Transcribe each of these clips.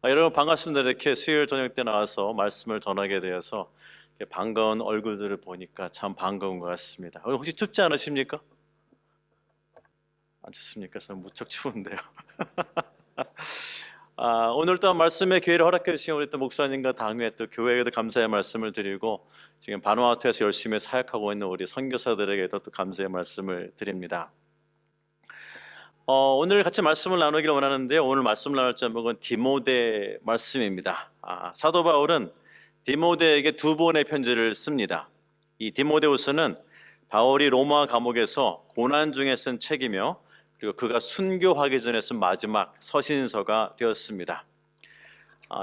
여러분 반갑습니다. 이렇게 수요일 저녁 때 나와서 말씀을 전하게 되어서 이렇게 반가운 얼굴들을 보니까 참 반가운 것 같습니다. 혹시 춥지 않으십니까? 안 춥습니까? 저는 무척 추운데요. 오늘 또 말씀의 기회를 허락해 주신 우리 또 목사님과 당회 또 교회에도 감사의 말씀을 드리고 지금 바누아투에서 열심히 사역하고 있는 우리 선교사들에게도 또 감사의 말씀을 드립니다. 오늘 같이 말씀을 나누기를 원하는데요. 오늘 말씀을 나눌 제목은 디모데 말씀입니다. 사도 바울은 디모데에게 두 번의 편지를 씁니다. 이 디모데후서는 바울이 로마 감옥에서 고난 중에 쓴 책이며 그리고 그가 순교하기 전에 쓴 마지막 서신서가 되었습니다.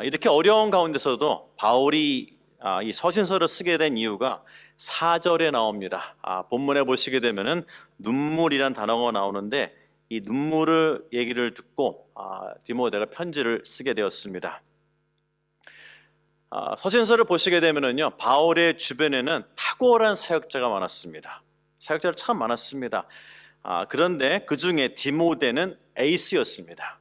이렇게 어려운 가운데서도 바울이 이 서신서를 쓰게 된 이유가 4절에 나옵니다. 본문에 보시게 되면은 눈물이란 단어가 나오는데 이 눈물을 얘기를 듣고 디모데가 편지를 쓰게 되었습니다. 서신서를 보시게 되면은요, 바울의 주변에는 탁월한 사역자가 많았습니다. 사역자가 참 많았습니다. 그런데 그 중에 디모데는 에이스였습니다.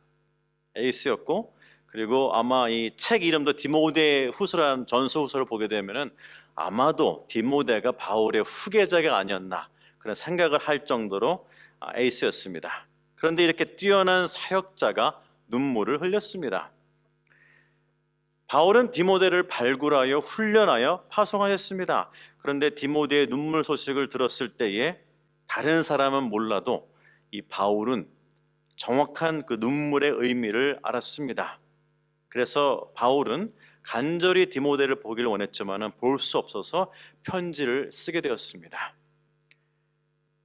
에이스였고, 그리고 아마 이 책 이름도 디모데 후서라는 전서 후서를 보게 되면은 아마도 디모데가 바울의 후계자가 아니었나 그런 생각을 할 정도로 에이스였습니다. 그런데 이렇게 뛰어난 사역자가 눈물을 흘렸습니다. 바울은 디모데를 발굴하여 훈련하여 파송하였습니다. 그런데 디모데의 눈물 소식을 들었을 때에 다른 사람은 몰라도 이 바울은 정확한 그 눈물의 의미를 알았습니다. 그래서 바울은 간절히 디모데를 보기를 원했지만 볼 수 없어서 편지를 쓰게 되었습니다.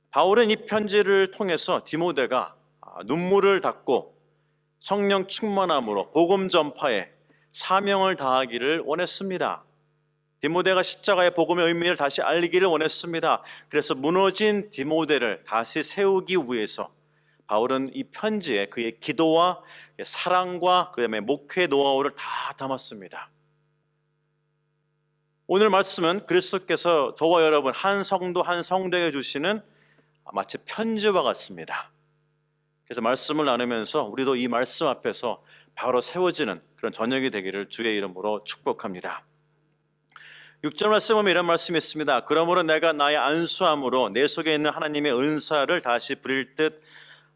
바울은 이 편지를 통해서 디모데가 눈물을 닦고 성령 충만함으로 복음 전파에 사명을 다하기를 원했습니다. 디모데가 십자가의 복음의 의미를 다시 알리기를 원했습니다. 그래서 무너진 디모데를 다시 세우기 위해서 바울은 이 편지에 그의 기도와 사랑과 그다음에 목회 노하우를 다 담았습니다. 오늘 말씀은 그리스도께서 저와 여러분 한 성도 한 성도에게 주시는 마치 편지와 같습니다. 그래서 말씀을 나누면서 우리도 이 말씀 앞에서 바로 세워지는 그런 저녁이 되기를 주의 이름으로 축복합니다. 6절 말씀 보면 이런 말씀이 있습니다. 그러므로 내가 나의 안수함으로 내 속에 있는 하나님의 은사를 다시 부릴 듯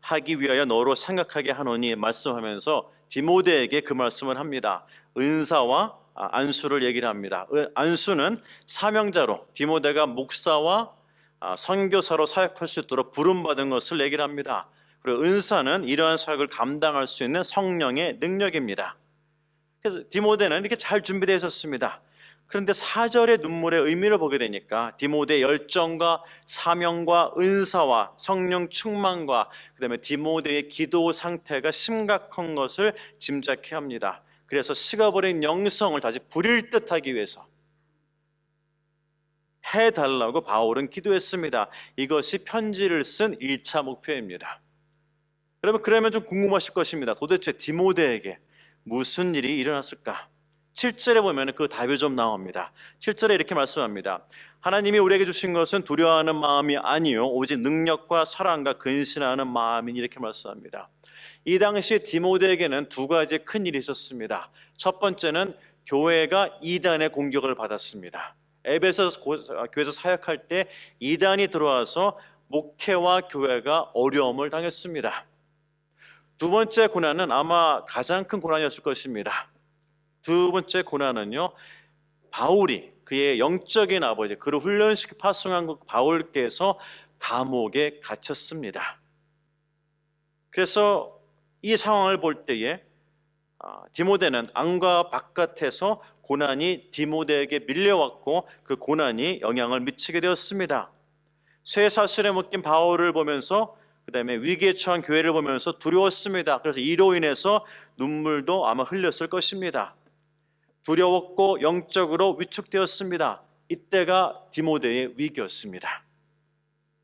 하기 위하여 너로 생각하게 하노니 말씀하면서 디모데에게 그 말씀을 합니다. 은사와 안수를 얘기를 합니다. 안수는 사명자로 디모데가 목사와 선교사로 사역할 수 있도록 부름받은 것을 얘기를 합니다. 그리고 은사는 이러한 사역을 감당할 수 있는 성령의 능력입니다. 그래서 디모데는 이렇게 잘 준비되어 있었습니다. 그런데 4절의 눈물의 의미를 보게 되니까 디모데의 열정과 사명과 은사와 성령 충만과 그다음에 디모데의 기도 상태가 심각한 것을 짐작해야 합니다. 그래서 식어버린 영성을 다시 부릴 듯하기 위해서 해달라고 바울은 기도했습니다. 이것이 편지를 쓴 1차 목표입니다. 여러분, 그러면 좀 궁금하실 것입니다. 도대체 디모데에게 무슨 일이 일어났을까? 7절에 보면 그 답이 좀 나옵니다. 7절에 이렇게 말씀합니다. 하나님이 우리에게 주신 것은 두려워하는 마음이 아니요 오직 능력과 사랑과 근신하는 마음이니 이렇게 말씀합니다. 이 당시 디모데에게는 두 가지 큰 일이 있었습니다. 첫 번째는 교회가 이단의 공격을 받았습니다. 에베소 교회에서 사역할 때 이단이 들어와서 목회와 교회가 어려움을 당했습니다. 두 번째 고난은 아마 가장 큰 고난이었을 것입니다. 두 번째 고난은요, 바울이 그의 영적인 아버지, 그를 훈련시켜 파송한 바울께서 감옥에 갇혔습니다. 그래서 이 상황을 볼 때에 디모데는 안과 바깥에서 고난이 디모데에게 밀려왔고 그 고난이 영향을 미치게 되었습니다. 쇠사슬에 묶인 바울을 보면서 그 다음에 위기에 처한 교회를 보면서 두려웠습니다. 그래서 이로 인해서 눈물도 아마 흘렸을 것입니다. 두려웠고 영적으로 위축되었습니다. 이때가 디모데의 위기였습니다.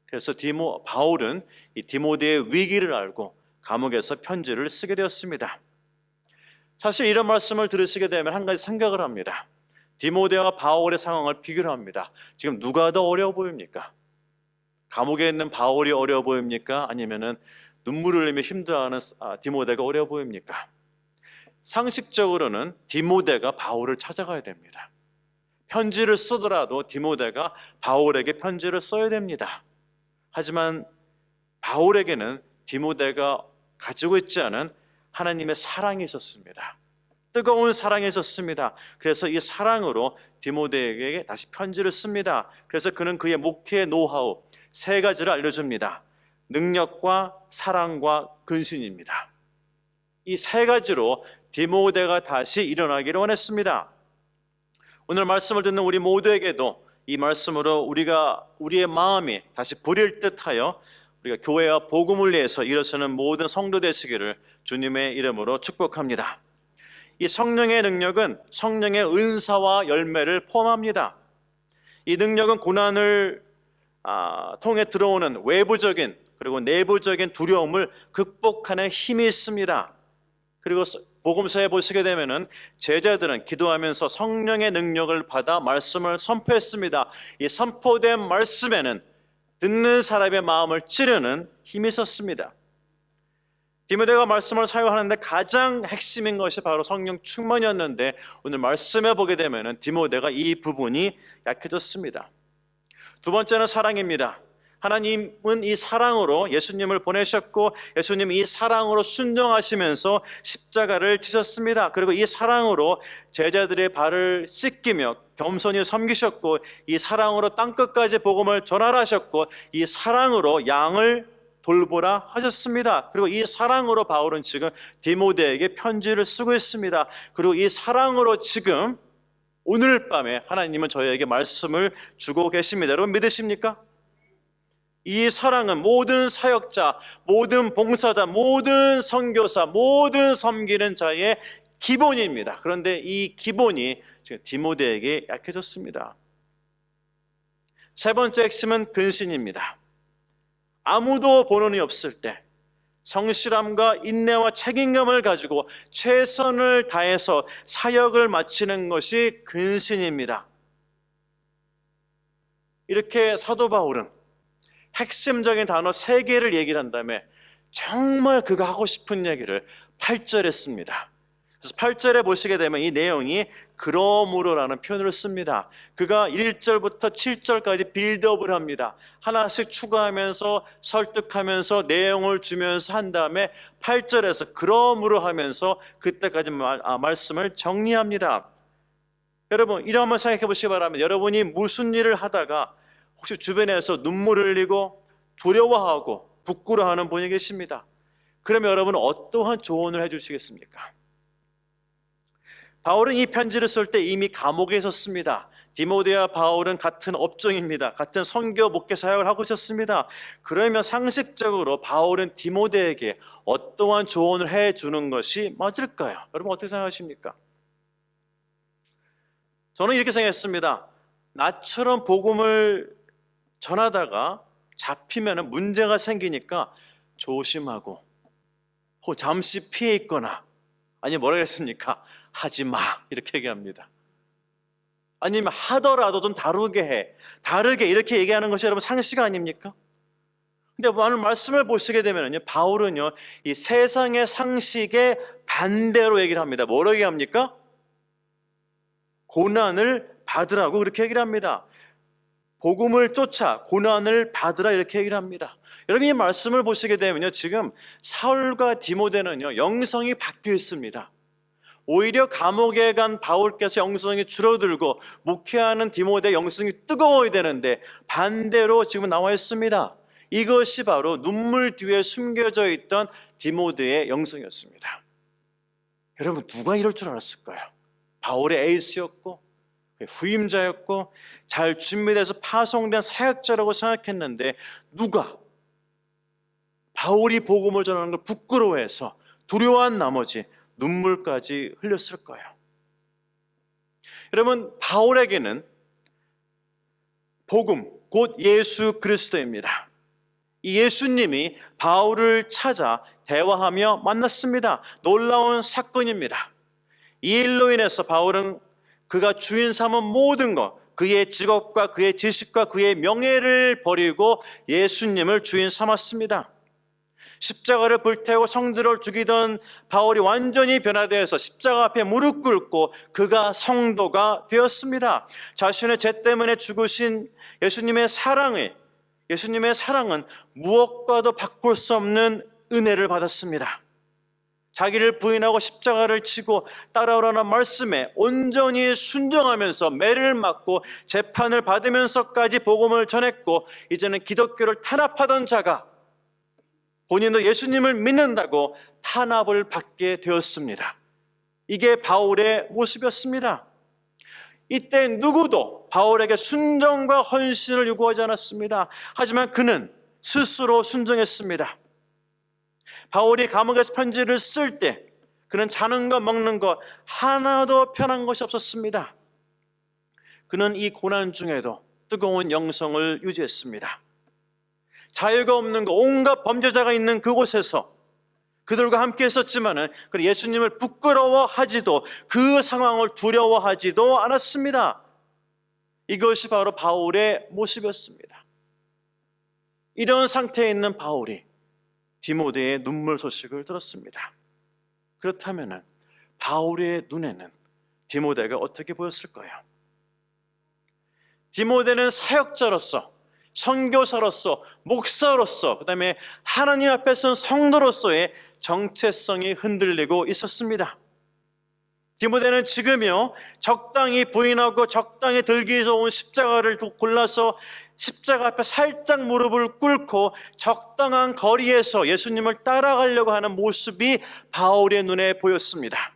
그래서 바울은 이 디모데의 위기를 알고 감옥에서 편지를 쓰게 되었습니다. 사실 이런 말씀을 들으시게 되면 한 가지 생각을 합니다. 디모데와 바울의 상황을 비교를 합니다. 지금 누가 더 어려워 보입니까? 감옥에 있는 바울이 어려워 보입니까? 아니면은 눈물을 흘리며 힘들어하는 디모데가 어려워 보입니까? 상식적으로는 디모데가 바울을 찾아가야 됩니다. 편지를 쓰더라도 디모데가 바울에게 편지를 써야 됩니다. 하지만 바울에게는 디모데가 가지고 있지 않은 하나님의 사랑이 있었습니다. 뜨거운 사랑이 있었습니다. 그래서 이 사랑으로 디모데에게 다시 편지를 씁니다. 그래서 그는 그의 목회의 노하우 세 가지를 알려줍니다. 능력과 사랑과 근신입니다. 이 세 가지로 디모데가 다시 일어나기를 원했습니다. 오늘 말씀을 듣는 우리 모두에게도 이 말씀으로 우리의 마음이 다시 부릴 듯하여 우리가 교회와 복음을 위해서 일어서는 모든 성도 되시기를 주님의 이름으로 축복합니다. 이 성령의 능력은 성령의 은사와 열매를 포함합니다. 이 능력은 고난을 통해 들어오는 외부적인 그리고 내부적인 두려움을 극복하는 힘이 있습니다. 그리고 복음서에 보시게 되면은 제자들은 기도하면서 성령의 능력을 받아 말씀을 선포했습니다. 이 선포된 말씀에는 듣는 사람의 마음을 찌르는 힘이 있었습니다. 디모데가 말씀을 사용하는데 가장 핵심인 것이 바로 성령 충만이었는데 오늘 말씀에 보게 되면은 디모데가 이 부분이 약해졌습니다. 두 번째는 사랑입니다. 하나님은 이 사랑으로 예수님을 보내셨고 예수님이 이 사랑으로 순종하시면서 십자가를 지셨습니다. 그리고 이 사랑으로 제자들의 발을 씻기며 겸손히 섬기셨고 이 사랑으로 땅끝까지 복음을 전하라 하셨고 이 사랑으로 양을 돌보라 하셨습니다. 그리고 이 사랑으로 바울은 지금 디모데에게 편지를 쓰고 있습니다. 그리고 이 사랑으로 지금 오늘 밤에 하나님은 저희에게 말씀을 주고 계십니다. 여러분 믿으십니까? 이 사랑은 모든 사역자, 모든 봉사자, 모든 선교사, 모든 섬기는 자의 기본입니다. 그런데 이 기본이 지금 디모데에게 약해졌습니다. 세 번째 핵심은 근신입니다. 아무도 본원이 없을 때 성실함과 인내와 책임감을 가지고 최선을 다해서 사역을 마치는 것이 근신입니다. 이렇게 사도 바울은 핵심적인 단어 3개를 얘기를 한 다음에 정말 그가 하고 싶은 얘기를 8절에 씁니다. 그래서 8절에 보시게 되면 이 내용이 그러므로라는 표현을 씁니다. 그가 1절부터 7절까지 빌드업을 합니다. 하나씩 추가하면서 설득하면서 내용을 주면서 한 다음에 8절에서 그러므로 하면서 그때까지 말씀을 정리합니다. 여러분 이런 한번 생각해 보시기 바랍니다. 여러분이 무슨 일을 하다가 혹시 주변에서 눈물을 흘리고 두려워하고 부끄러워하는 분이 계십니다. 그러면 여러분은 어떠한 조언을 해주시겠습니까? 바울은 이 편지를 쓸 때 이미 감옥에 있었습니다. 디모데와 바울은 같은 업종입니다. 같은 선교 목회 사역을 하고 있었습니다. 그러면 상식적으로 바울은 디모데에게 어떠한 조언을 해주는 것이 맞을까요? 여러분 어떻게 생각하십니까? 저는 이렇게 생각했습니다. 나처럼 복음을 전하다가 잡히면 문제가 생기니까 조심하고 잠시 피해 있거나 아니면 뭐라 그랬습니까? 하지 마 이렇게 얘기합니다. 아니면 하더라도 좀 다르게 이렇게 얘기하는 것이 여러분 상식 아닙니까? 근데 오늘 말씀을 보시게 되면요 바울은요 이 세상의 상식에 반대로 얘기를 합니다. 뭐라고 얘기합니까? 고난을 받으라고 그렇게 얘기를 합니다. 복음을 쫓아 고난을 받으라 이렇게 얘기를 합니다. 여러분 이 말씀을 보시게 되면요 지금 사울과 디모데는요 영성이 바뀌어 있습니다. 오히려 감옥에 간 바울께서 영성이 줄어들고 목회하는 디모데 영성이 뜨거워야 되는데 반대로 지금 나와 있습니다. 이것이 바로 눈물 뒤에 숨겨져 있던 디모데의 영성이었습니다. 여러분 누가 이럴 줄 알았을까요? 바울의 에이스였고 후임자였고 잘 준비돼서 파송된 사역자라고 생각했는데 누가 바울이 복음을 전하는 걸 부끄러워해서 두려워한 나머지 눈물까지 흘렸을까요? 여러분 바울에게는 복음 곧 예수 그리스도입니다. 이 예수님이 바울을 찾아 대화하며 만났습니다. 놀라운 사건입니다. 이 일로 인해서 바울은 그가 주인 삼은 모든 것, 그의 직업과 그의 지식과 그의 명예를 버리고 예수님을 주인 삼았습니다. 십자가를 불태우고 성들을 죽이던 바울이 완전히 변화되어서 십자가 앞에 무릎 꿇고 그가 성도가 되었습니다. 자신의 죄 때문에 죽으신 예수님의 사랑은 무엇과도 바꿀 수 없는 은혜를 받았습니다. 자기를 부인하고 십자가를 치고 따라오라는 말씀에 온전히 순종하면서 매를 맞고 재판을 받으면서까지 복음을 전했고, 이제는 기독교를 탄압하던 자가 본인도 예수님을 믿는다고 탄압을 받게 되었습니다. 이게 바울의 모습이었습니다. 이때 누구도 바울에게 순종과 헌신을 요구하지 않았습니다. 하지만 그는 스스로 순종했습니다. 바울이 감옥에서 편지를 쓸 때 그는 자는 것 먹는 것 하나도 편한 것이 없었습니다. 그는 이 고난 중에도 뜨거운 영성을 유지했습니다. 자유가 없는 것, 온갖 범죄자가 있는 그곳에서 그들과 함께 했었지만은 예수님을 부끄러워하지도, 그 상황을 두려워하지도 않았습니다. 이것이 바로 바울의 모습이었습니다. 이런 상태에 있는 바울이 디모데의 눈물 소식을 들었습니다. 그렇다면 바울의 눈에는 디모데가 어떻게 보였을까요? 디모데는 사역자로서, 선교사로서, 목사로서, 그 다음에 하나님 앞에 선 성도로서의 정체성이 흔들리고 있었습니다. 디모데는 지금요, 적당히 부인하고 적당히 들기 좋은 십자가를 골라서 십자가 앞에 살짝 무릎을 꿇고 적당한 거리에서 예수님을 따라가려고 하는 모습이 바울의 눈에 보였습니다.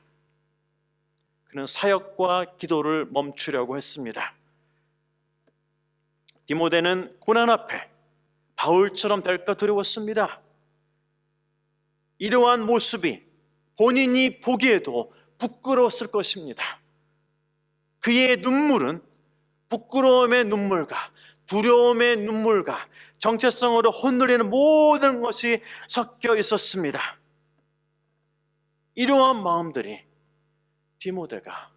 그는 사역과 기도를 멈추려고 했습니다. 디모데는 고난 앞에 바울처럼 될까 두려웠습니다. 이러한 모습이 본인이 보기에도 부끄러웠을 것입니다. 그의 눈물은 부끄러움의 눈물과 두려움의 눈물과 정체성으로 흔들리는 모든 것이 섞여 있었습니다. 이러한 마음들이 디모데가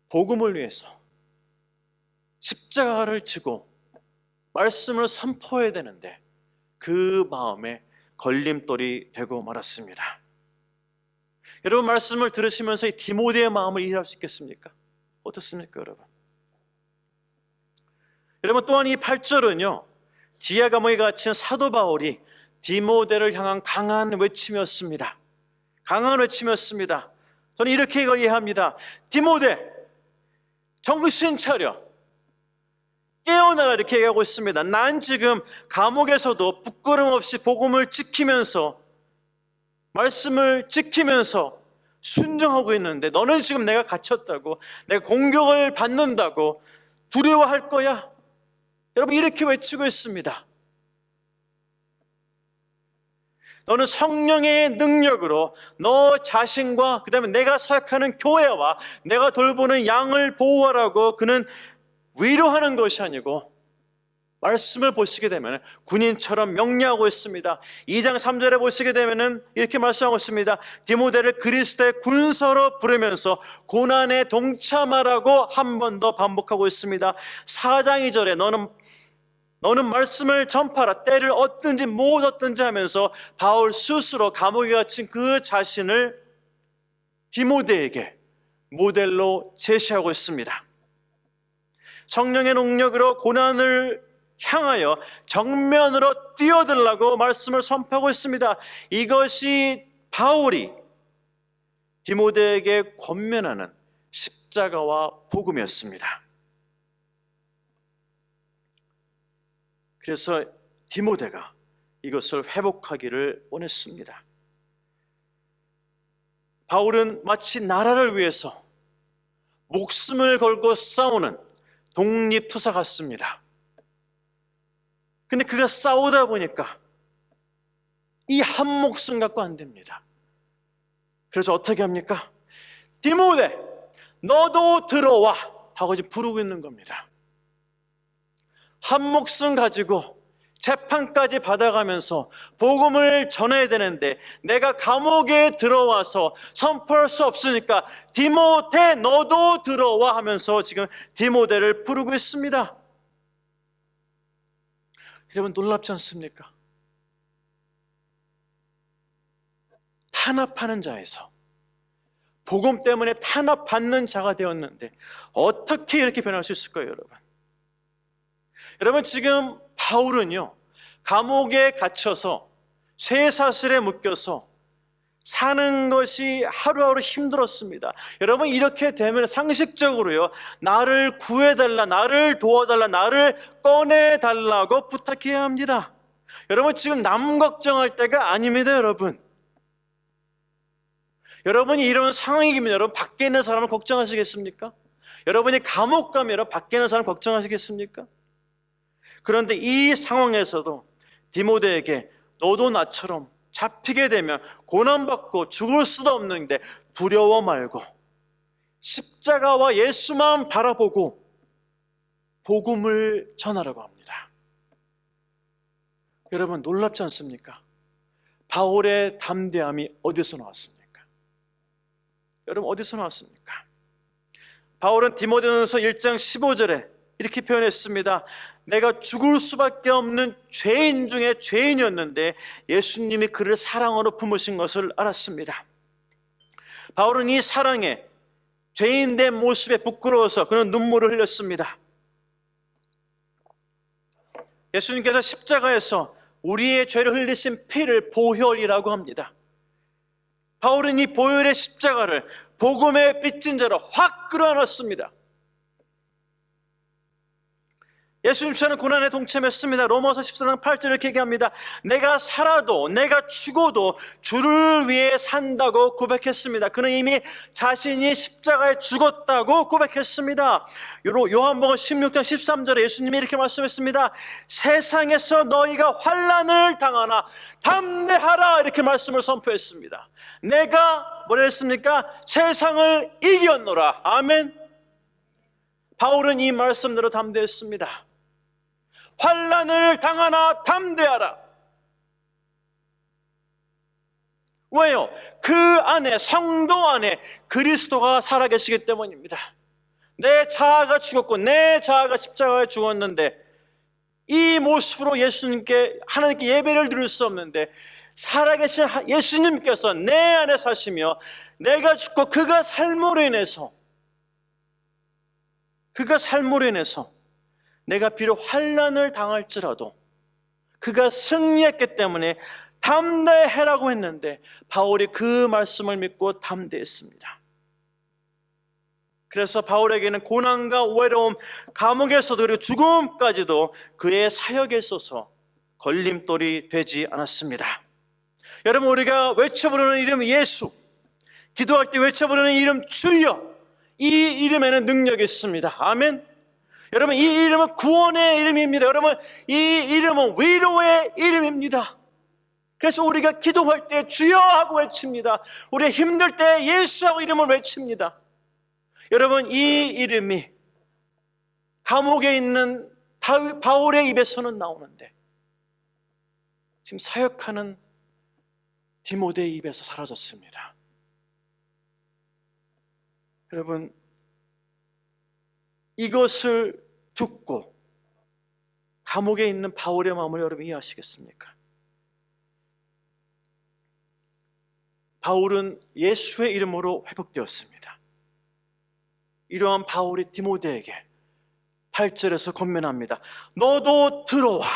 복음을 위해서 십자가를 지고 말씀을 선포해야 되는데 그 마음에 걸림돌이 되고 말았습니다. 여러분, 말씀을 들으시면서 이 디모데의 마음을 이해할 수 있겠습니까? 어떻습니까, 여러분? 여러분, 또한 이 8절은요, 지하 감옥에 갇힌 사도 바울이 디모데를 향한 강한 외침이었습니다. 강한 외침이었습니다. 저는 이렇게 이걸 이해합니다. 디모데, 정신 차려, 깨어나라, 이렇게 얘기하고 있습니다. 난 지금 감옥에서도 부끄럼 없이 복음을 지키면서, 말씀을 지키면서 순종하고 있는데 너는 지금 내가 갇혔다고, 내가 공격을 받는다고 두려워할 거야? 여러분, 이렇게 외치고 있습니다. 너는 성령의 능력으로 너 자신과 그 다음에 내가 사역하는 교회와 내가 돌보는 양을 보호하라고 그는 위로하는 것이 아니고, 말씀을 보시게 되면 군인처럼 명령하고 있습니다. 2장 3절에 보시게 되면 이렇게 말씀하고 있습니다. 디모데를 그리스도의 군사로 부르면서 고난에 동참하라고 한 번 더 반복하고 있습니다. 4장 2절에 너는 말씀을 전파하라, 때를 얻든지 못 얻든지 하면서 바울 스스로 감옥에 갇힌 그 자신을 디모데에게 모델로 제시하고 있습니다. 성령의 능력으로 고난을 향하여 정면으로 뛰어들라고 말씀을 선포하고 있습니다. 이것이 바울이 디모데에게 권면하는 십자가와 복음이었습니다. 그래서 디모데가 이것을 회복하기를 원했습니다. 바울은 마치 나라를 위해서 목숨을 걸고 싸우는 독립투사 같습니다. 근데 그가 싸우다 보니까 이 한 목숨 갖고 안 됩니다. 그래서 어떻게 합니까? 디모데, 너도 들어와 하고 지금 부르고 있는 겁니다. 한 목숨 가지고 재판까지 받아가면서 복음을 전해야 되는데 내가 감옥에 들어와서 선포할 수 없으니까 디모데, 너도 들어와 하면서 지금 디모데를 부르고 있습니다. 여러분, 놀랍지 않습니까? 탄압하는 자에서 복음 때문에 탄압받는 자가 되었는데 어떻게 이렇게 변할 수 있을까요, 여러분? 여러분, 지금 바울은요, 감옥에 갇혀서 쇠사슬에 묶여서 사는 것이 하루하루 힘들었습니다. 여러분, 이렇게 되면 상식적으로요, 나를 구해달라, 나를 도와달라, 나를 꺼내달라고 부탁해야 합니다. 여러분, 지금 남 걱정할 때가 아닙니다, 여러분. 여러분이 이런 상황이면 여러분 밖에 있는 사람을 걱정하시겠습니까? 여러분이 감옥 가면 여러분 밖에 있는 사람 걱정하시겠습니까? 그런데 이 상황에서도 디모데에게 너도 나처럼 잡히게 되면 고난받고 죽을 수도 없는데 두려워 말고 십자가와 예수만 바라보고 복음을 전하라고 합니다. 여러분, 놀랍지 않습니까? 바울의 담대함이 어디서 나왔습니까? 여러분, 어디서 나왔습니까? 바울은 디모데전서 1장 15절에 이렇게 표현했습니다. 내가 죽을 수밖에 없는 죄인 중에 죄인이었는데 예수님이 그를 사랑으로 품으신 것을 알았습니다. 바울은 이 사랑에 죄인된 모습에 부끄러워서 그는 눈물을 흘렸습니다. 예수님께서 십자가에서 우리의 죄를 흘리신 피를 보혈이라고 합니다. 바울은 이 보혈의 십자가를 복음의 빚진 자로 확 끌어안았습니다. 예수님처럼 고난에 동참했습니다. 로마서 14장 8절 이렇게 얘기합니다. 내가 살아도 내가 죽어도 주를 위해 산다고 고백했습니다. 그는 이미 자신이 십자가에 죽었다고 고백했습니다. 요한복음 16장 13절에 예수님이 이렇게 말씀했습니다. 세상에서 너희가 환난을 당하나 담대하라, 이렇게 말씀을 선포했습니다. 내가 뭐라 했습니까? 세상을 이겼노라. 아멘. 바울은 이 말씀대로 담대했습니다. 환난을 당하나 담대하라. 왜요? 그 안에, 성도 안에 그리스도가 살아계시기 때문입니다. 내 자아가 죽었고 내 자아가 십자가에 죽었는데 이 모습으로 하나님께 예배를 드릴 수 없는데 살아계신 예수님께서 내 안에 사시며 내가 죽고 그가 삶으로 인해서 내가 비록 환난을 당할지라도 그가 승리했기 때문에 담대해라고 했는데 바울이 그 말씀을 믿고 담대했습니다. 그래서 바울에게는 고난과 외로움, 감옥에서도 그리고 죽음까지도 그의 사역에 있어서 걸림돌이 되지 않았습니다. 여러분, 우리가 외쳐부르는 이름 예수, 기도할 때 외쳐부르는 이름 주여, 이 이름에는 능력이 있습니다. 아멘. 여러분, 이 이름은 구원의 이름입니다. 여러분, 이 이름은 위로의 이름입니다. 그래서 우리가 기도할 때 주여 하고 외칩니다. 우리가 힘들 때 예수하고 이름을 외칩니다. 여러분, 이 이름이 감옥에 있는 바울의 입에서는 나오는데 지금 사역하는 디모데의 입에서 사라졌습니다. 여러분, 이것을 듣고 감옥에 있는 바울의 마음을 여러분 이해하시겠습니까? 바울은 예수의 이름으로 회복되었습니다. 이러한 바울이 디모데에게 8절에서 권면합니다. 너도 들어와,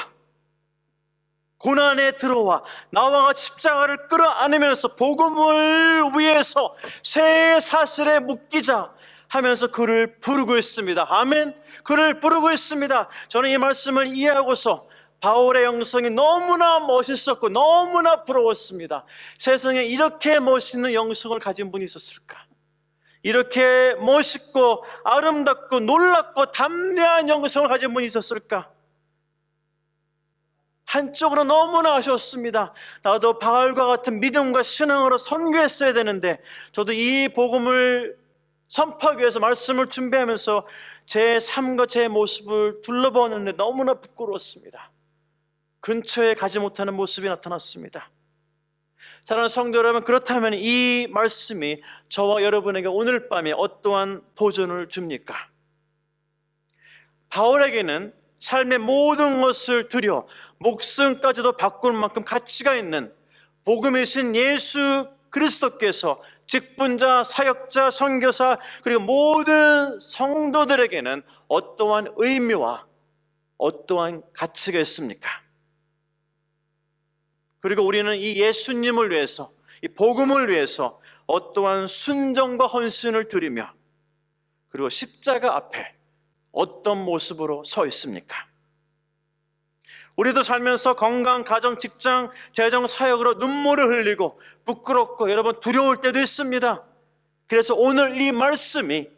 고난에 들어와 나와 같이 십자가를 끌어안으면서 복음을 위해서 새 사슬에 묶이자 하면서 그를 부르고 있습니다. 아멘. 그를 부르고 있습니다. 저는 이 말씀을 이해하고서 바울의 영성이 너무나 멋있었고 너무나 부러웠습니다. 세상에 이렇게 멋있는 영성을 가진 분이 있었을까? 이렇게 멋있고 아름답고 놀랍고 담대한 영성을 가진 분이 있었을까? 한쪽으로 너무나 아쉬웠습니다. 나도 바울과 같은 믿음과 신앙으로 선교했어야 되는데 저도 이 복음을 선포하기 위해서 말씀을 준비하면서 제 삶과 제 모습을 둘러보았는데 너무나 부끄러웠습니다. 근처에 가지 못하는 모습이 나타났습니다. 사랑하는 성도 여러분, 그렇다면 이 말씀이 저와 여러분에게 오늘 밤에 어떠한 도전을 줍니까? 바울에게는 삶의 모든 것을 들여 목숨까지도 바꿀 만큼 가치가 있는 복음이신 예수 그리스도께서 직분자, 사역자, 선교사 그리고 모든 성도들에게는 어떠한 의미와 어떠한 가치가 있습니까? 그리고 우리는 이 예수님을 위해서, 이 복음을 위해서 어떠한 순종과 헌신을 드리며 그리고 십자가 앞에 어떤 모습으로 서 있습니까? 우리도 살면서 건강, 가정, 직장, 재정, 사역으로 눈물을 흘리고 부끄럽고 여러분 두려울 때도 있습니다. 그래서 오늘 이 말씀이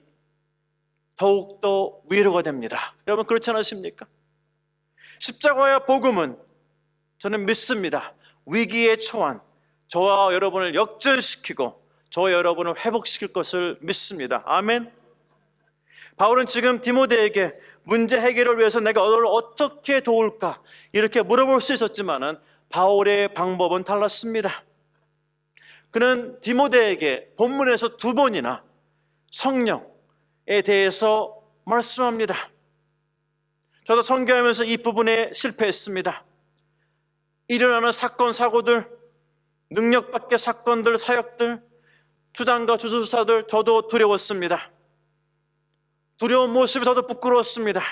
더욱더 위로가 됩니다. 여러분 그렇지 않으십니까? 십자가와 복음은 저는 믿습니다. 위기에 처한 저와 여러분을 역전시키고 저와 여러분을 회복시킬 것을 믿습니다. 아멘. 바울은 지금 디모데에게 문제 해결을 위해서 내가 너를 어떻게 도울까 이렇게 물어볼 수 있었지만은 바울의 방법은 달랐습니다. 그는 디모데에게 본문에서 2번이나 성령에 대해서 말씀합니다. 저도 선교하면서 이 부분에 실패했습니다. 일어나는 사건, 사고들, 능력 밖의 사건들, 사역들, 주장과 주술사들 저도 두려웠습니다. 두려운 모습이 저도 부끄러웠습니다.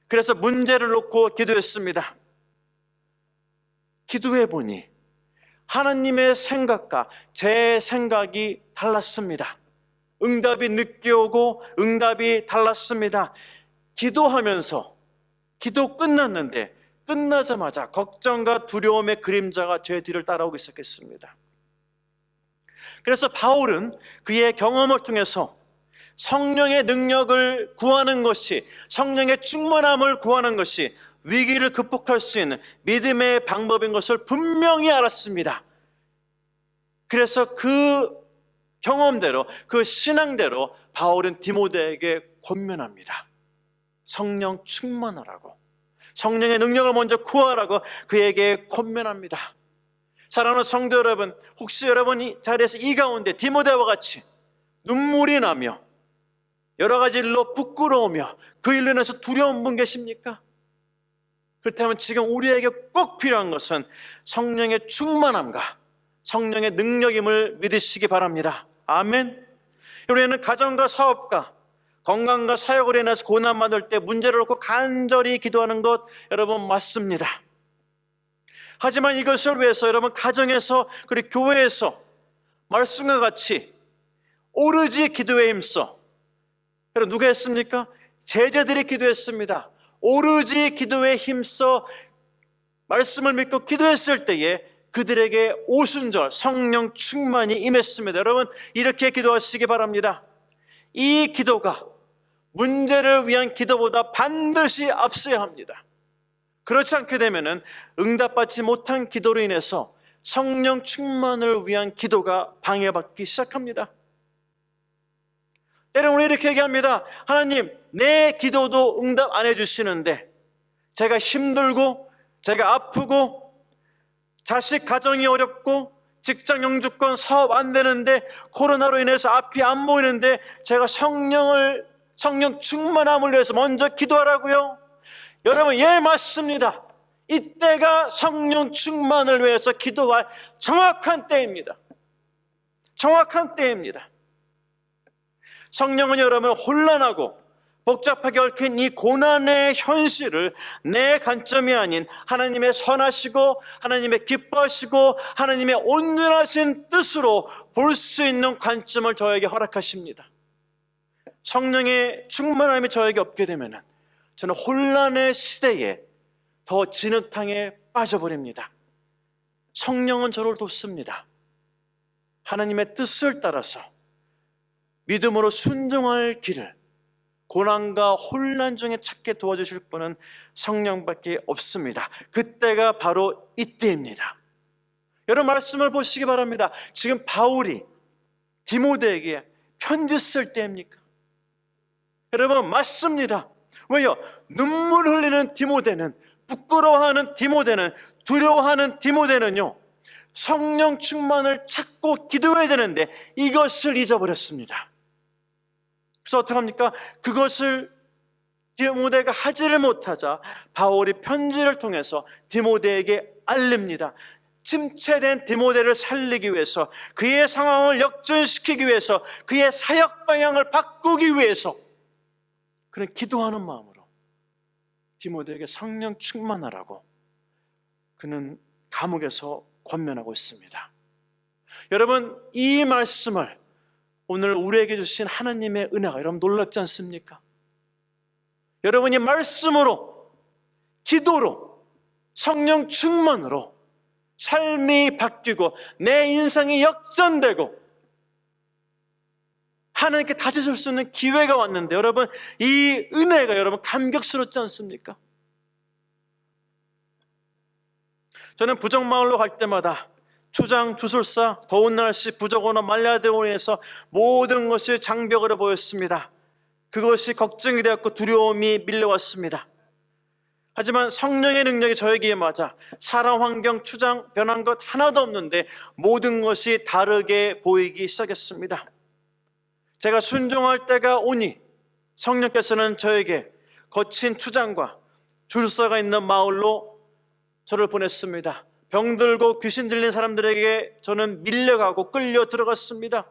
그래서 문제를 놓고 기도했습니다. 기도해 보니 하나님의 생각과 제 생각이 달랐습니다. 응답이 늦게 오고 응답이 달랐습니다. 기도하면서 기도 끝났는데 끝나자마자 걱정과 두려움의 그림자가 제 뒤를 따라오기 시작했습니다. 그래서 바울은 그의 경험을 통해서 성령의 능력을 구하는 것이, 성령의 충만함을 구하는 것이 위기를 극복할 수 있는 믿음의 방법인 것을 분명히 알았습니다. 그래서 그 경험대로, 그 신앙대로 바울은 디모데에게 권면합니다. 성령 충만하라고, 성령의 능력을 먼저 구하라고 그에게 권면합니다. 사랑하는 성도 여러분, 혹시 여러분 이 자리에서 이 가운데 디모데와 같이 눈물이 나며 여러 가지 일로 부끄러우며 그 일로 인해서 두려운 분 계십니까? 그렇다면 지금 우리에게 꼭 필요한 것은 성령의 충만함과 성령의 능력임을 믿으시기 바랍니다. 아멘. 우리는 가정과 사업과 건강과 사역으로 인해서 고난 받을 때 문제를 놓고 간절히 기도하는 것 여러분 맞습니다. 하지만 이것을 위해서 여러분 가정에서 그리고 교회에서 말씀과 같이 오로지 기도에 힘써, 여러분 누가 했습니까? 제자들이 기도했습니다. 오로지 기도에 힘써 말씀을 믿고 기도했을 때에 그들에게 오순절 성령 충만이 임했습니다. 여러분 이렇게 기도하시기 바랍니다. 이 기도가 문제를 위한 기도보다 반드시 앞서야 합니다. 그렇지 않게 되면 응답받지 못한 기도로 인해서 성령 충만을 위한 기도가 방해받기 시작합니다. 때로는 우리 이렇게 얘기합니다. 하나님, 내 기도도 응답 안 해주시는데 제가 힘들고 제가 아프고 자식 가정이 어렵고 직장 영주권 사업 안 되는데 코로나로 인해서 앞이 안 보이는데 제가 성령 충만함을 위해서 먼저 기도하라고요? 여러분, 예, 맞습니다. 이때가 성령 충만을 위해서 기도할 정확한 때입니다. 정확한 때입니다. 성령은 여러분을 혼란하고 복잡하게 얽힌 이 고난의 현실을 내 관점이 아닌 하나님의 선하시고 하나님의 기뻐하시고 하나님의 온전하신 뜻으로 볼 수 있는 관점을 저에게 허락하십니다. 성령의 충만함이 저에게 없게 되면 저는 혼란의 시대에 더 진흙탕에 빠져버립니다. 성령은 저를 돕습니다. 하나님의 뜻을 따라서 믿음으로 순종할 길을 고난과 혼란 중에 찾게 도와주실 분은 성령밖에 없습니다. 그때가 바로 이때입니다. 여러분 말씀을 보시기 바랍니다. 지금 바울이 디모데에게 편지 쓸 때입니까? 여러분 맞습니다. 왜요? 눈물 흘리는 디모데는, 부끄러워하는 디모데는, 두려워하는 디모데는요 성령 충만을 찾고 기도해야 되는데 이것을 잊어버렸습니다. 그래서 어떡합니까? 그것을 디모데가 하지를 못하자 바울이 편지를 통해서 디모데에게 알립니다. 침체된 디모데를 살리기 위해서, 그의 상황을 역전시키기 위해서, 그의 사역 방향을 바꾸기 위해서 그는 기도하는 마음으로 디모데에게 성령 충만하라고 그는 감옥에서 권면하고 있습니다. 여러분, 이 말씀을 오늘 우리에게 주신 하나님의 은혜가 여러분 놀랍지 않습니까? 여러분이 말씀으로, 기도로, 성령 충만으로 삶이 바뀌고 내 인생이 역전되고 하나님께 다져줄 수 있는 기회가 왔는데, 여러분 이 은혜가 여러분 감격스럽지 않습니까? 저는 부정마을로 갈 때마다 주장, 주술사, 더운 날씨, 부족거나 말라드로 인해서 모든 것이 장벽으로 보였습니다. 그것이 걱정이 되었고 두려움이 밀려왔습니다. 하지만 성령의 능력이 저에게 임하자 사람, 환경, 추장, 변한 것 하나도 없는데 모든 것이 다르게 보이기 시작했습니다. 제가 순종할 때가 오니 성령께서는 저에게 거친 추장과 주술사가 있는 마을로 저를 보냈습니다. 병들고 귀신 들린 사람들에게 저는 밀려가고 끌려 들어갔습니다.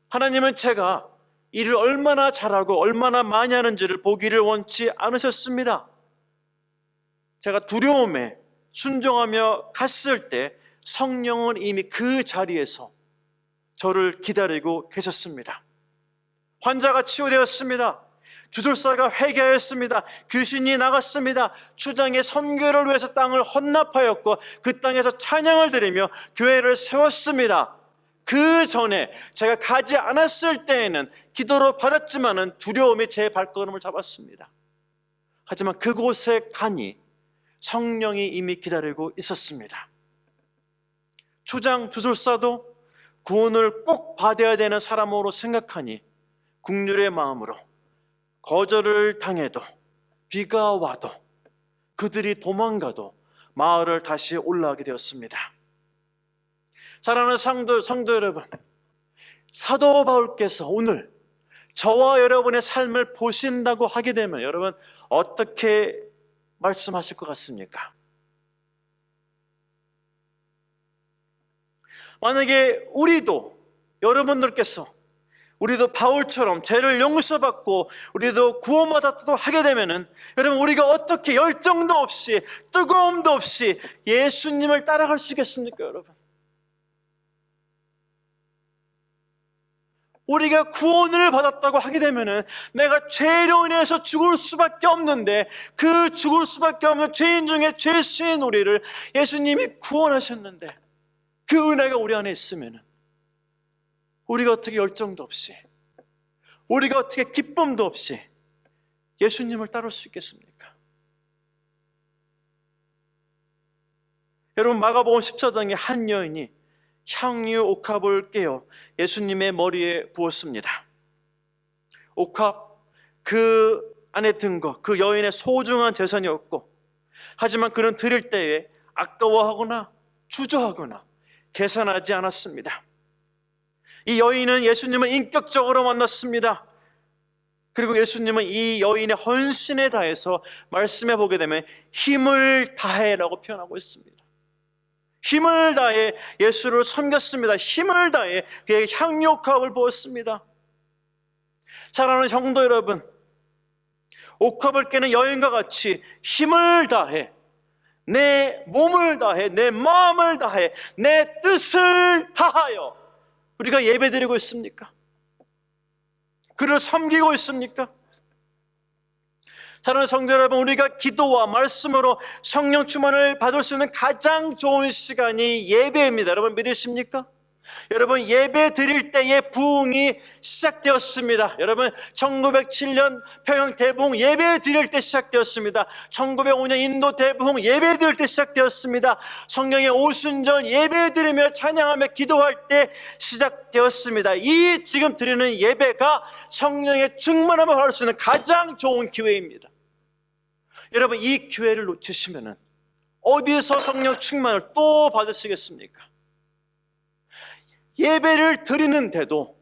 하나님은 제가 일을 얼마나 잘하고 얼마나 많이 하는지를 보기를 원치 않으셨습니다. 제가 두려움에 순종하며 갔을 때 성령은 이미 그 자리에서 저를 기다리고 계셨습니다. 환자가 치유되었습니다. 주술사가 회개하였습니다. 귀신이 나갔습니다. 추장의 선교를 위해서 땅을 헌납하였고 그 땅에서 찬양을 드리며 교회를 세웠습니다. 그 전에 제가 가지 않았을 때에는 기도로 받았지만은 두려움이 제 발걸음을 잡았습니다. 하지만 그곳에 가니 성령이 이미 기다리고 있었습니다. 추장, 주술사도 구원을 꼭 받아야 되는 사람으로 생각하니 국률의 마음으로 거절을 당해도, 비가 와도, 그들이 도망가도 마을을 다시 올라가게 되었습니다. 사랑하는 성도 여러분, 사도 바울께서 오늘 저와 여러분의 삶을 보신다고 하게 되면 여러분 어떻게 말씀하실 것 같습니까? 만약에 우리도 바울처럼 죄를 용서받고 우리도 구원받았다고 하게 되면은 여러분 우리가 어떻게 열정도 없이 뜨거움도 없이 예수님을 따라갈 수 있겠습니까, 여러분? 우리가 구원을 받았다고 하게 되면은 내가 죄로 인해서 죽을 수밖에 없는데 그 죽을 수밖에 없는 죄인 중에 죄수인 우리를 예수님이 구원하셨는데 그 은혜가 우리 안에 있으면은 우리가 어떻게 열정도 없이, 우리가 어떻게 기쁨도 없이 예수님을 따를 수 있겠습니까? 여러분 마가복음 14장에 한 여인이 향유 옥합을 깨어 예수님의 머리에 부었습니다. 옥합, 그 안에 든 것, 그 여인의 소중한 재산이었고, 하지만 그는 드릴 때에 아까워하거나 주저하거나 계산하지 않았습니다. 이 여인은 예수님을 인격적으로 만났습니다. 그리고 예수님은 이 여인의 헌신에 다해서 말씀해 보게 되면 힘을 다해라고 표현하고 있습니다. 힘을 다해 예수를 섬겼습니다. 힘을 다해 그에게 향유옥합을 부었습니다. 사랑하는 성도 여러분, 옥합을 깨는 여인과 같이 힘을 다해, 내 몸을 다해, 내 마음을 다해, 내 뜻을 다하여 우리가 예배드리고 있습니까? 그를 섬기고 있습니까? 사랑하는 성도 여러분, 우리가 기도와 말씀으로 성령 충만을 받을 수 있는 가장 좋은 시간이 예배입니다. 여러분 믿으십니까? 여러분 예배 드릴 때의 부흥이 시작되었습니다. 여러분 1907년 평양 대부흥 예배 드릴 때 시작되었습니다. 1905년 인도 대부흥 예배 드릴 때 시작되었습니다. 성령의 오순절 예배 드리며 찬양하며 기도할 때 시작되었습니다. 이 지금 드리는 예배가 성령의 충만함을 받을 수 있는 가장 좋은 기회입니다. 여러분 이 기회를 놓치시면 어디서 성령 충만을 또 받으시겠습니까? 예배를 드리는데도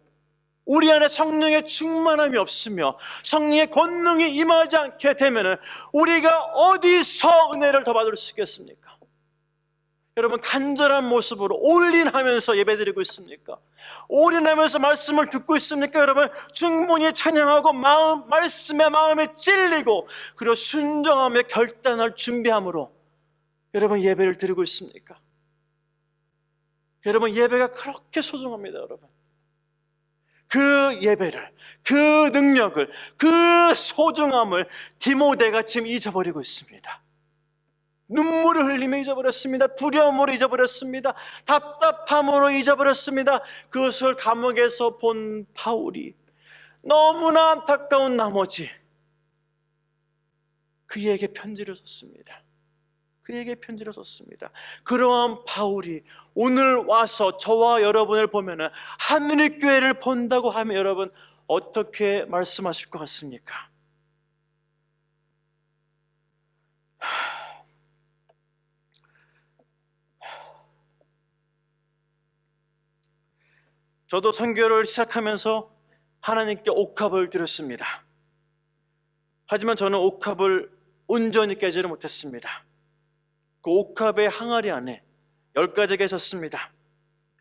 우리 안에 성령의 충만함이 없으며 성령의 권능이 임하지 않게 되면 우리가 어디서 은혜를 더 받을 수 있겠습니까? 여러분 간절한 모습으로 올인하면서 예배드리고 있습니까? 올인하면서 말씀을 듣고 있습니까? 여러분 충분히 찬양하고 말씀에 마음에 찔리고 그리고 순종하며 결단할 준비함으로 여러분 예배를 드리고 있습니까? 여러분 예배가 그렇게 소중합니다. 여러분 그 예배를, 그 능력을, 그 소중함을 디모데가 지금 잊어버리고 있습니다. 눈물을 흘리며 잊어버렸습니다. 두려움으로 잊어버렸습니다. 답답함으로 잊어버렸습니다. 그것을 감옥에서 본 바울이 너무나 안타까운 나머지 그에게 편지를 썼습니다. 그에게 편지를 썼습니다. 그러한 바울이 오늘 와서 저와 여러분을 보면은 하늘의 교회를 본다고 하면 여러분 어떻게 말씀하실 것 같습니까? 저도 선교를 시작하면서 하나님께 옥합을 드렸습니다. 하지만 저는 옥합을 온전히 깨지를 못했습니다. 그 옥합의 항아리 안에 10가지가 있었습니다.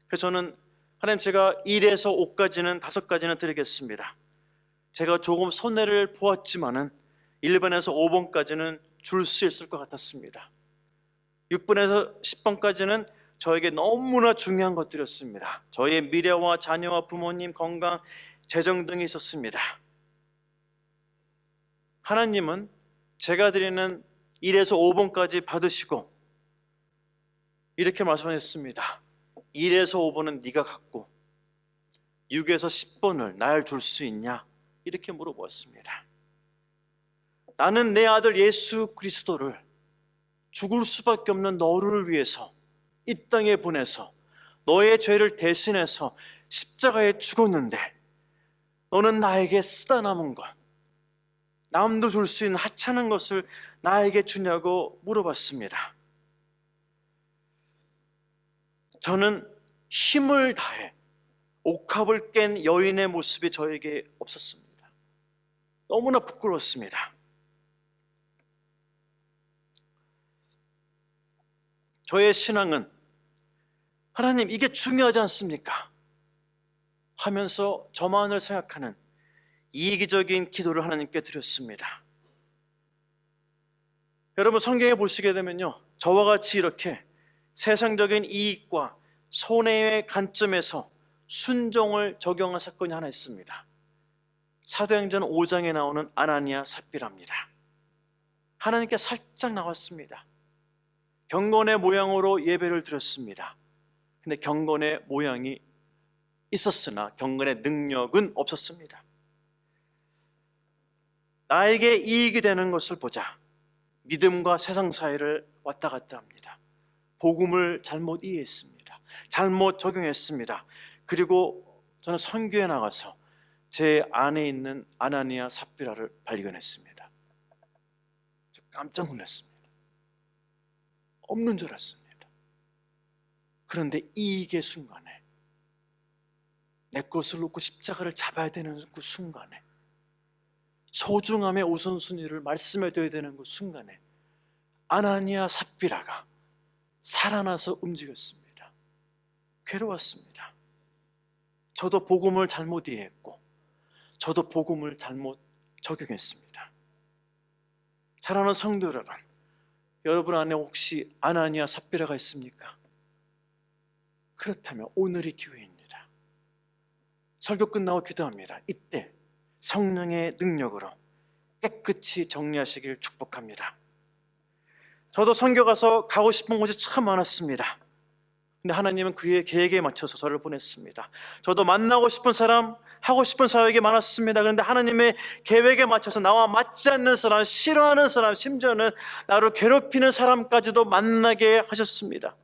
그래서 저는 하나님 제가 1에서 5까지는 5가지는 드리겠습니다. 제가 조금 손해를 보았지만은 1번에서 5번까지는 줄 수 있을 것 같았습니다. 6번에서 10번까지는 저에게 너무나 중요한 것들이었습니다. 저의 미래와 자녀와 부모님 건강, 재정 등이 있었습니다. 하나님은 제가 드리는 1에서 5번까지 받으시고 이렇게 말씀하셨습니다. 1에서 5번은 네가 갖고 6에서 10번을 날 줄 수 있냐? 이렇게 물어보았습니다. 나는 내 아들 예수 그리스도를 죽을 수밖에 없는 너를 위해서 이 땅에 보내서 너의 죄를 대신해서 십자가에 죽었는데 너는 나에게 쓰다 남은 것, 남도 줄 수 있는 하찮은 것을 나에게 주냐고 물어봤습니다. 저는 힘을 다해 옥합을 깬 여인의 모습이 저에게 없었습니다. 너무나 부끄러웠습니다. 저의 신앙은 하나님 이게 중요하지 않습니까? 하면서 저만을 생각하는 이기적인 기도를 하나님께 드렸습니다. 여러분 성경에 보시게 되면요, 저와 같이 이렇게 세상적인 이익과 손해의 관점에서 순종을 적용한 사건이 하나 있습니다. 사도행전 5장에 나오는 아나니아 삽비라입니다. 하나님께 살짝 나왔습니다. 경건의 모양으로 예배를 드렸습니다. 근데 경건의 모양이 있었으나 경건의 능력은 없었습니다. 나에게 이익이 되는 것을 보자 믿음과 세상 사이를 왔다 갔다 합니다. 복음을 잘못 이해했습니다. 잘못 적용했습니다. 그리고 저는 선교에 나가서 제 안에 있는 아나니아 삽비라를 발견했습니다. 저 깜짝 놀랐습니다. 없는 줄 알았습니다. 그런데 이익의 순간에 내 것을 놓고 십자가를 잡아야 되는 그 순간에 소중함의 우선순위를 말씀해 드려야 되는 그 순간에 아나니아 삽비라가 살아나서 움직였습니다. 괴로웠습니다. 저도 복음을 잘못 이해했고 저도 복음을 잘못 적용했습니다. 사랑하는 성도 여러분, 여러분 안에 혹시 아나니아 삽비라가 있습니까? 그렇다면 오늘이 기회입니다. 설교 끝나고 기도합니다. 이때 성령의 능력으로 깨끗이 정리하시길 축복합니다. 저도 선교 가서 가고 싶은 곳이 참 많았습니다. 근데 하나님은 그의 계획에 맞춰서 저를 보냈습니다. 저도 만나고 싶은 사람, 하고 싶은 사역이 많았습니다. 그런데 하나님의 계획에 맞춰서 나와 맞지 않는 사람, 싫어하는 사람, 심지어는 나를 괴롭히는 사람까지도 만나게 하셨습니다.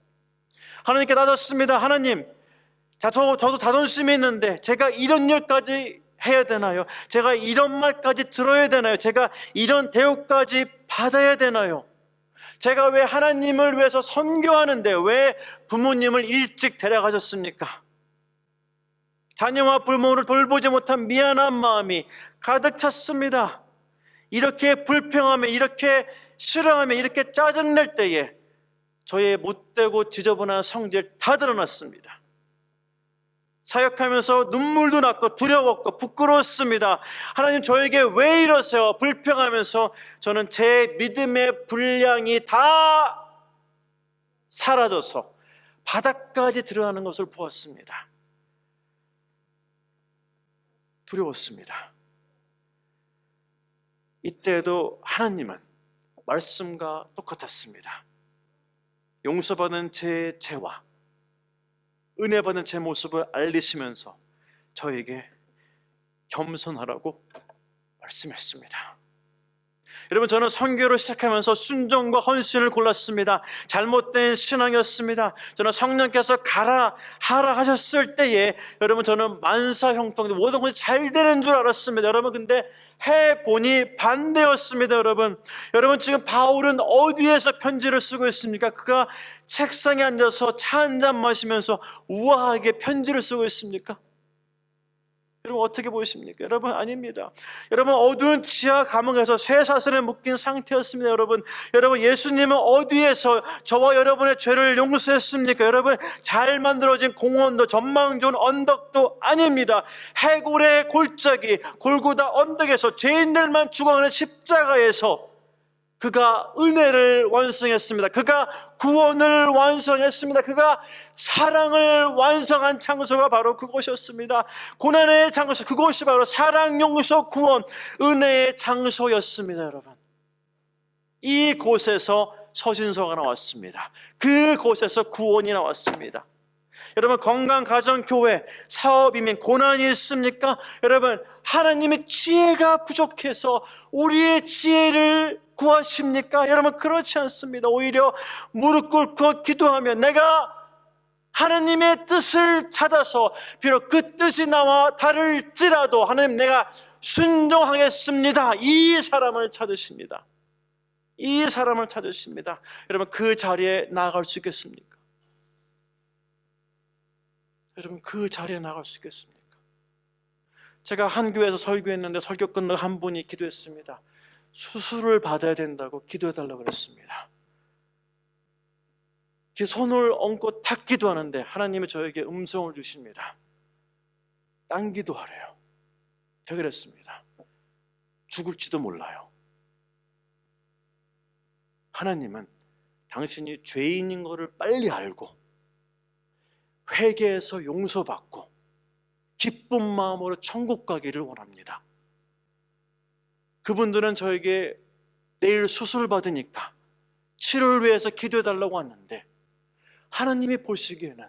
하나님께 따졌습니다. 하나님, 저도 자존심이 있는데 제가 이런 일까지 해야 되나요? 제가 이런 말까지 들어야 되나요? 제가 이런 대우까지 받아야 되나요? 제가 왜 하나님을 위해서 선교하는데 왜 부모님을 일찍 데려가셨습니까? 자녀와 부모를 돌보지 못한 미안한 마음이 가득 찼습니다. 이렇게 불평하며 이렇게 싫어하며 이렇게 짜증낼 때에 저의 못되고 지저분한 성질 다 드러났습니다. 사역하면서 눈물도 났고 두려웠고 부끄러웠습니다. 하나님, 저에게 왜 이러세요? 불평하면서 저는 제 믿음의 분량이 다 사라져서 바닥까지 드러나는 것을 보았습니다. 두려웠습니다. 이때에도 하나님은 말씀과 똑같았습니다. 용서받은 제 죄와 은혜 받은 제 모습을 알리시면서 저에게 겸손하라고 말씀했습니다. 여러분, 저는 선교를 시작하면서 순종과 헌신을 골랐습니다. 잘못된 신앙이었습니다. 저는 성령께서 가라 하라 하셨을 때에 여러분, 저는 만사형통 모든 것이 잘 되는 줄 알았습니다. 여러분, 근데 해보니 반대였습니다. 여러분, 지금 바울은 어디에서 편지를 쓰고 있습니까? 그가 책상에 앉아서 차 한잔 마시면서 우아하게 편지를 쓰고 있습니까? 여러분, 어떻게 보이십니까? 여러분, 아닙니다. 여러분, 어두운 지하 감옥에서 쇠사슬에 묶인 상태였습니다. 여러분, 예수님은 어디에서 저와 여러분의 죄를 용서했습니까? 여러분, 잘 만들어진 공원도 전망 좋은 언덕도 아닙니다. 해골의 골짜기 골고다 언덕에서 죄인들만 죽어가는 십자가에서 그가 은혜를 완성했습니다. 그가 구원을 완성했습니다. 그가 사랑을 완성한 장소가 바로 그곳이었습니다. 고난의 장소, 그곳이 바로 사랑, 용서, 구원, 은혜의 장소였습니다. 여러분, 이곳에서 서신서가 나왔습니다. 그곳에서 구원이 나왔습니다. 여러분, 건강 가정 교회 사업 이민 고난이 있습니까? 여러분, 하나님의 지혜가 부족해서 우리의 지혜를 구하십니까? 여러분, 그렇지 않습니다. 오히려 무릎 꿇고 기도하면 내가 하나님의 뜻을 찾아서 비록 그 뜻이 나와 다를지라도 하나님, 내가 순종하겠습니다. 이 사람을 찾으십니다. 이 사람을 찾으십니다. 여러분, 그 자리에 나아갈 수 있겠습니까? 여러분, 그 자리에 나갈 수 있겠습니까? 제가 한 교회에서 설교했는데 설교 끝나고 한 분이 기도했습니다. 수술을 받아야 된다고 기도해달라고 그랬습니다. 손을 얹고 탁 기도하는데 하나님이 저에게 음성을 주십니다. 딴 기도하래요. 제가 그랬습니다. 죽을지도 몰라요. 하나님은 당신이 죄인인 것을 빨리 알고 회개해서 용서받고 기쁜 마음으로 천국 가기를 원합니다. 그분들은 저에게 내일 수술 받으니까 치료를 위해서 기도해달라고 왔는데, 하나님이 보시기에는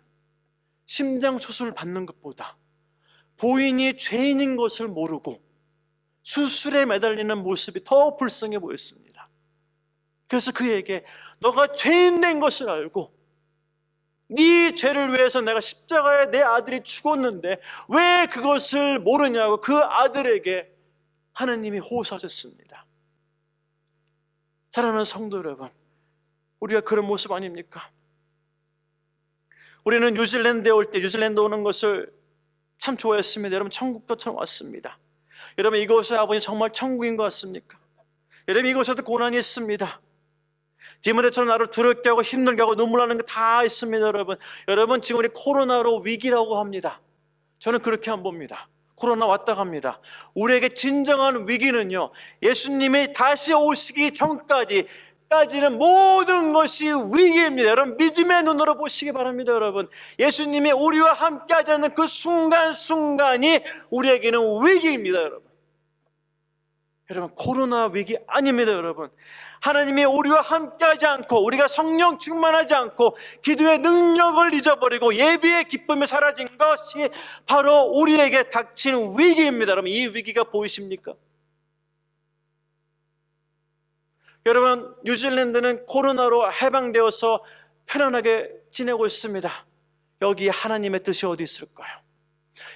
심장 수술 받는 것보다 보인이 죄인인 것을 모르고 수술에 매달리는 모습이 더 불쌍해 보였습니다. 그래서 그에게 너가 죄인 된 것을 알고 네 죄를 위해서 내가 십자가에 내 아들이 죽었는데 왜 그것을 모르냐고 그 아들에게 하나님이 호소하셨습니다. 사랑하는 성도 여러분, 우리가 그런 모습 아닙니까? 우리는 뉴질랜드에 올 때 뉴질랜드 오는 것을 참 좋아했습니다. 여러분, 천국도 처음 왔습니다. 여러분, 이곳의 아버지 정말 천국인 것 같습니까? 여러분, 이곳에도 고난이 있습니다. 디모데처럼 나를 두렵게 하고 힘들게 하고 눈물 나는 게 다 있습니다. 여러분, 지금 우리 코로나로 위기라고 합니다. 저는 그렇게 안 봅니다. 코로나 왔다 갑니다. 우리에게 진정한 위기는요, 예수님이 다시 오시기 전까지는 모든 것이 위기입니다. 여러분, 믿음의 눈으로 보시기 바랍니다. 여러분, 예수님이 우리와 함께 하지 않는 그 순간순간이 우리에게는 위기입니다. 여러분, 코로나 위기 아닙니다. 여러분, 하나님이 우리와 함께하지 않고 우리가 성령 충만하지 않고 기도의 능력을 잊어버리고 예배의 기쁨이 사라진 것이 바로 우리에게 닥친 위기입니다. 여러분, 이 위기가 보이십니까? 여러분, 뉴질랜드는 코로나로 해방되어서 편안하게 지내고 있습니다. 여기 하나님의 뜻이 어디 있을까요?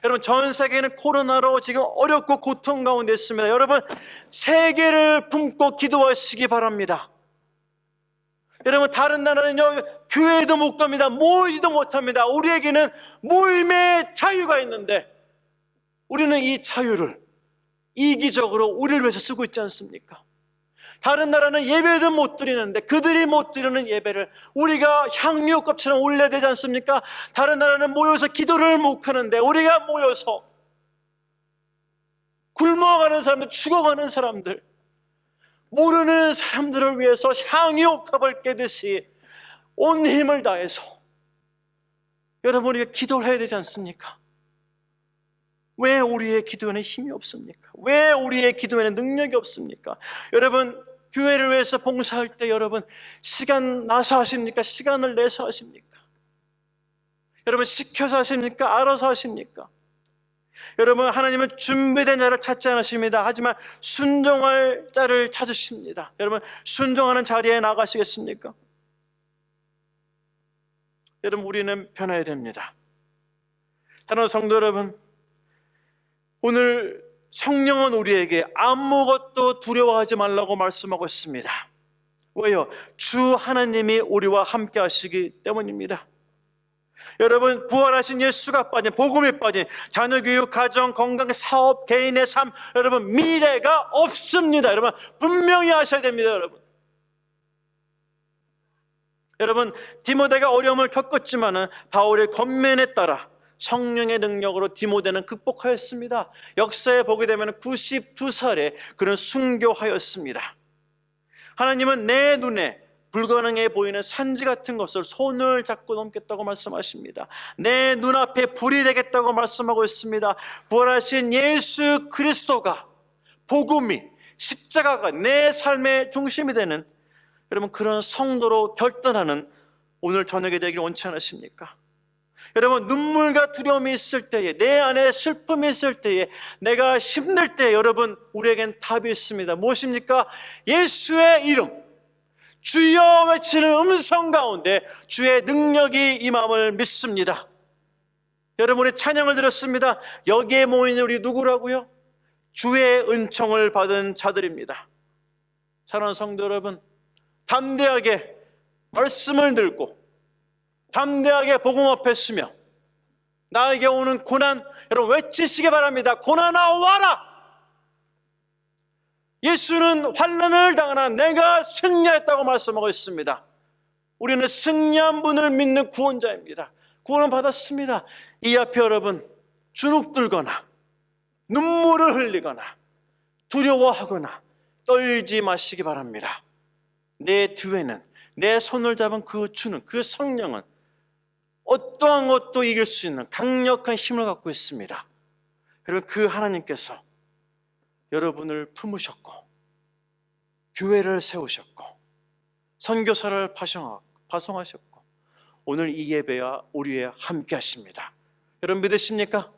여러분, 전 세계는 코로나로 지금 어렵고 고통 가운데 있습니다. 여러분, 세계를 품고 기도하시기 바랍니다. 여러분, 다른 나라는요, 교회도 못 갑니다. 모이지도 못합니다. 우리에게는 모임의 자유가 있는데 우리는 이 자유를 이기적으로 우리를 위해서 쓰고 있지 않습니까? 다른 나라는 예배도 못 드리는데 그들이 못 드리는 예배를 우리가 향유값처럼 올려야 되지 않습니까? 다른 나라는 모여서 기도를 못 하는데 우리가 모여서 굶어가는 사람들, 죽어가는 사람들, 모르는 사람들을 위해서 향유값을 깨듯이 온 힘을 다해서 여러분 우리가 기도를 해야 되지 않습니까? 왜 우리의 기도에는 힘이 없습니까? 왜 우리의 기도에는 능력이 없습니까? 여러분 교회를 위해서 봉사할 때 여러분 시간 나서 하십니까? 시간을 내서 하십니까? 여러분 시켜서 하십니까? 알아서 하십니까? 여러분 하나님은 준비된 자를 찾지 않으십니다. 하지만 순종할 자를 찾으십니다. 여러분 순종하는 자리에 나가시겠습니까? 여러분 우리는 변해야 됩니다. 사랑하는 성도 여러분, 오늘 성령은 우리에게 아무것도 두려워하지 말라고 말씀하고 있습니다. 왜요? 주 하나님이 우리와 함께 하시기 때문입니다. 여러분 부활하신 예수가 빠진, 복음이 빠진 자녀교육, 가정, 건강, 사업, 개인의 삶, 여러분 미래가 없습니다. 여러분 분명히 하셔야 됩니다. 여러분 디모데가 어려움을 겪었지만은 바울의 권면에 따라 성령의 능력으로 디모데는 극복하였습니다. 역사에 보게 되면 92살에 그는 순교하였습니다. 하나님은 내 눈에 불가능해 보이는 산지 같은 것을 손을 잡고 넘겠다고 말씀하십니다. 내 눈앞에 불이 되겠다고 말씀하고 있습니다. 부활하신 예수 그리스도가, 복음이, 십자가가 내 삶의 중심이 되는 여러분 그런 성도로 결단하는 오늘 저녁에 되기를 원치 않으십니까? 여러분 눈물과 두려움이 있을 때에, 내 안에 슬픔이 있을 때에, 내가 힘들 때 여러분 우리에겐 답이 있습니다. 무엇입니까? 예수의 이름 주여 외치는 음성 가운데 주의 능력이 임함을 믿습니다. 여러분의 찬양을 들었습니다. 여기에 모인 우리 누구라고요? 주의 은총을 받은 자들입니다. 사랑하는 성도 여러분, 담대하게 말씀을 들고 담대하게 복음 앞에 서며 나에게 오는 고난 여러분 외치시기 바랍니다. 고난아 와라. 예수는 환난을 당하나 내가 승리했다고 말씀하고 있습니다. 우리는 승리한 분을 믿는 구원자입니다. 구원을 받았습니다. 이 앞에 여러분 주눅들거나 눈물을 흘리거나 두려워하거나 떨지 마시기 바랍니다. 내 뒤에는 내 손을 잡은 그 주는, 그 성령은 어떠한 것도 이길 수 있는 강력한 힘을 갖고 있습니다. 여러분 그 하나님께서 여러분을 품으셨고 교회를 세우셨고 선교사를 파송하셨고 오늘 이 예배와 우리와 함께 하십니다. 여러분 믿으십니까?